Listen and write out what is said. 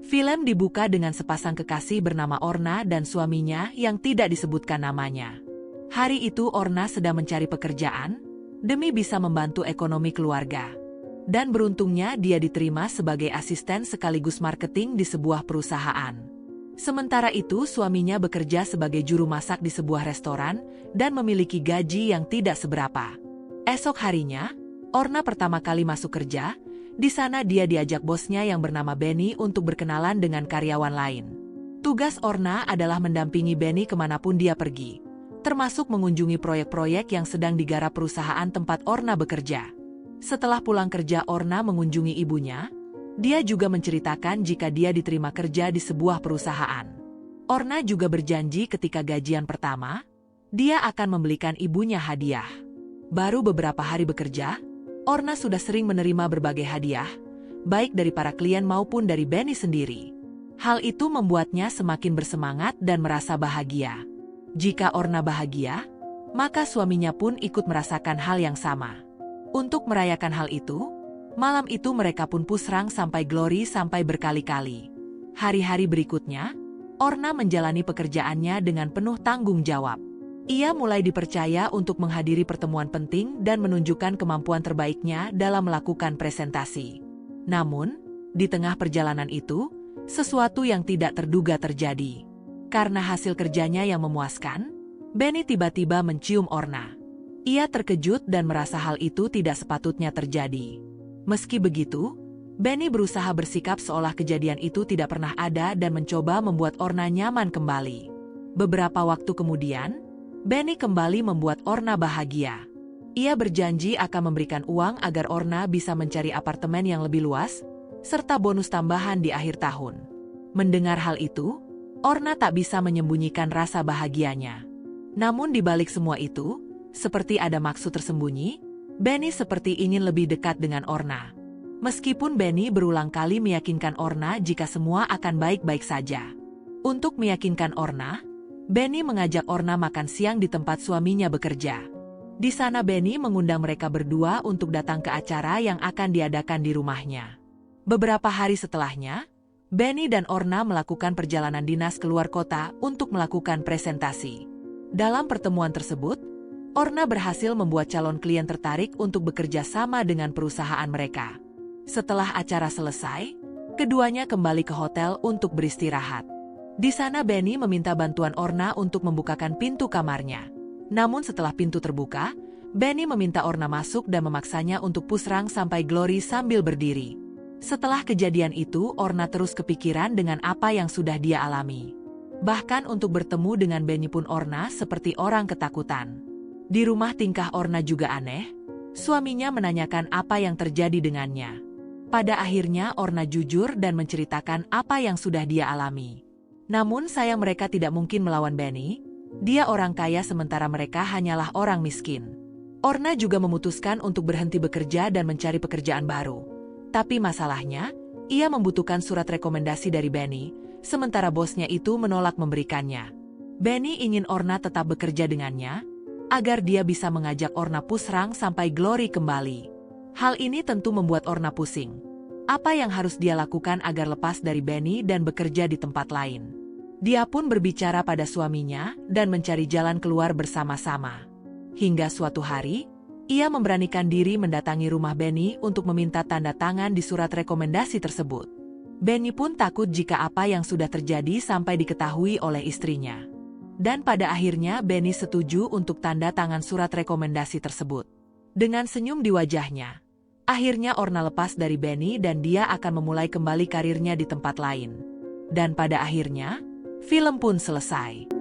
Film dibuka dengan sepasang kekasih bernama Orna dan suaminya yang tidak disebutkan namanya. Hari itu Orna sedang mencari pekerjaan demi bisa membantu ekonomi keluarga. Dan beruntungnya dia diterima sebagai asisten sekaligus marketing di sebuah perusahaan. Sementara itu suaminya bekerja sebagai juru masak di sebuah restoran dan memiliki gaji yang tidak seberapa. Esok harinya, Orna pertama kali masuk kerja. Di sana dia diajak bosnya yang bernama Benny untuk berkenalan dengan karyawan lain. Tugas Orna adalah mendampingi Benny kemanapun dia pergi, termasuk mengunjungi proyek-proyek yang sedang digarap perusahaan tempat Orna bekerja. Setelah pulang kerja Orna mengunjungi ibunya, dia juga menceritakan jika dia diterima kerja di sebuah perusahaan. Orna juga berjanji ketika gajian pertama, dia akan membelikan ibunya hadiah. Baru beberapa hari bekerja, Orna sudah sering menerima berbagai hadiah, baik dari para klien maupun dari Benny sendiri. Hal itu membuatnya semakin bersemangat dan merasa bahagia. Jika Orna bahagia, maka suaminya pun ikut merasakan hal yang sama. Untuk merayakan hal itu, malam itu mereka pun pusrang sampai Glory sampai berkali-kali. Hari-hari berikutnya, Orna menjalani pekerjaannya dengan penuh tanggung jawab. Ia mulai dipercaya untuk menghadiri pertemuan penting dan menunjukkan kemampuan terbaiknya dalam melakukan presentasi. Namun, di tengah perjalanan itu, sesuatu yang tidak terduga terjadi. Karena hasil kerjanya yang memuaskan, Benny tiba-tiba mencium Orna. Ia terkejut dan merasa hal itu tidak sepatutnya terjadi. Meski begitu, Benny berusaha bersikap seolah kejadian itu tidak pernah ada dan mencoba membuat Orna nyaman kembali. Beberapa waktu kemudian, Benny kembali membuat Orna bahagia. Ia berjanji akan memberikan uang agar Orna bisa mencari apartemen yang lebih luas, serta bonus tambahan di akhir tahun. Mendengar hal itu, Orna tak bisa menyembunyikan rasa bahagianya. Namun di balik semua itu, seperti ada maksud tersembunyi, Benny seperti ingin lebih dekat dengan Orna. Meskipun Benny berulang kali meyakinkan Orna jika semua akan baik-baik saja. Untuk meyakinkan Orna, Benny mengajak Orna makan siang di tempat suaminya bekerja. Di sana Benny mengundang mereka berdua untuk datang ke acara yang akan diadakan di rumahnya. Beberapa hari setelahnya, Benny dan Orna melakukan perjalanan dinas keluar kota untuk melakukan presentasi. Dalam pertemuan tersebut, Orna berhasil membuat calon klien tertarik untuk bekerja sama dengan perusahaan mereka. Setelah acara selesai, keduanya kembali ke hotel untuk beristirahat. Di sana Benny meminta bantuan Orna untuk membukakan pintu kamarnya. Namun setelah pintu terbuka, Benny meminta Orna masuk dan memaksanya untuk pusrang sampai Glory sambil berdiri. Setelah kejadian itu, Orna terus kepikiran dengan apa yang sudah dia alami. Bahkan untuk bertemu dengan Benny pun Orna seperti orang ketakutan. Di rumah tingkah Orna juga aneh. Suaminya menanyakan apa yang terjadi dengannya. Pada akhirnya Orna jujur dan menceritakan apa yang sudah dia alami. Namun sayang mereka tidak mungkin melawan Benny. Dia orang kaya sementara mereka hanyalah orang miskin. Orna juga memutuskan untuk berhenti bekerja dan mencari pekerjaan baru. Tapi masalahnya, ia membutuhkan surat rekomendasi dari Benny, sementara bosnya itu menolak memberikannya. Benny ingin Orna tetap bekerja dengannya, agar dia bisa mengajak Orna pusrang sampai Glory kembali. Hal ini tentu membuat Orna pusing. Apa yang harus dia lakukan agar lepas dari Benny dan bekerja di tempat lain? Dia pun berbicara pada suaminya dan mencari jalan keluar bersama-sama. Hingga suatu hari, ia memberanikan diri mendatangi rumah Benny untuk meminta tanda tangan di surat rekomendasi tersebut. Benny pun takut jika apa yang sudah terjadi sampai diketahui oleh istrinya. Dan pada akhirnya Benny setuju untuk tanda tangan surat rekomendasi tersebut. Dengan senyum di wajahnya, akhirnya Orna lepas dari Benny dan dia akan memulai kembali karirnya di tempat lain. Dan pada akhirnya, film pun selesai.